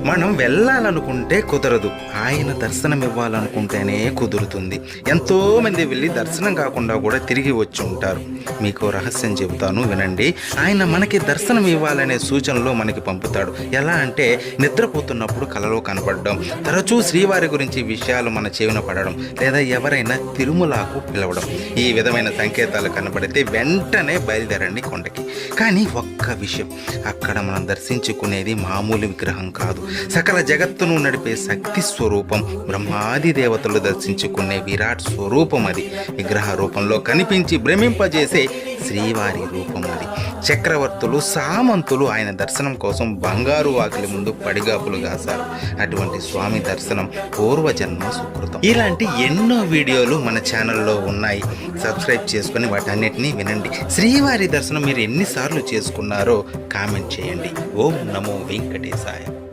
మనం వెళ్ళాలనుకుంటే కుదరదు, ఆయన దర్శనం ఇవ్వాలనుకుంటేనే కుదురుతుంది. ఎంతోమంది వెళ్ళి దర్శనం కాకుండా కూడా తిరిగి వచ్చి ఉంటారు. మీకు రహస్యం చెబుతాను, వినండి. ఆయన మనకి దర్శనం ఇవ్వాలనే సూచనలు మనకి పంపుతాడు. ఎలా అంటే నిద్రపోతున్నప్పుడు కలలో కనపడడం, తరచూ శ్రీవారి గురించి విషయాలు మన చెవిన పడడం, లేదా ఎవరైనా తిరుమలకు పిలవడం. ఈ విధమైన సంకేతాలు కనబడితే వెంటనే బయలుదేరండి కొండకి. కానీ ఒక్క విషయం, అక్కడ మనం దర్శించుకునేది మామూలు విగ్రహం కాదు, సకల జగత్తును నడిపే శక్తి స్వరూపం, బ్రహ్మాది దేవతలు దర్శించుకునే విరాట్ స్వరూపం అది. విగ్రహ రూపంలో కనిపించి భ్రమింపజేసే శ్రీవారి రూపం అది. చక్రవర్తులు, సామంతులు ఆయన దర్శనం కోసం బంగారు వాకిలి ముందు పడిగాపులు కాశారు. అటువంటి స్వామి దర్శనం పూర్వజన్మ సుకృతం. ఇలాంటి ఎన్నో వీడియోలు మన ఛానల్లో ఉన్నాయి. సబ్స్క్రైబ్ చేసుకుని వాటన్నిటినీ వినండి. శ్రీవారి దర్శనం మీరు ఎన్నిసార్లు చేసుకున్నారో కామెంట్ చేయండి. ఓం నమో వెంకటేశాయ.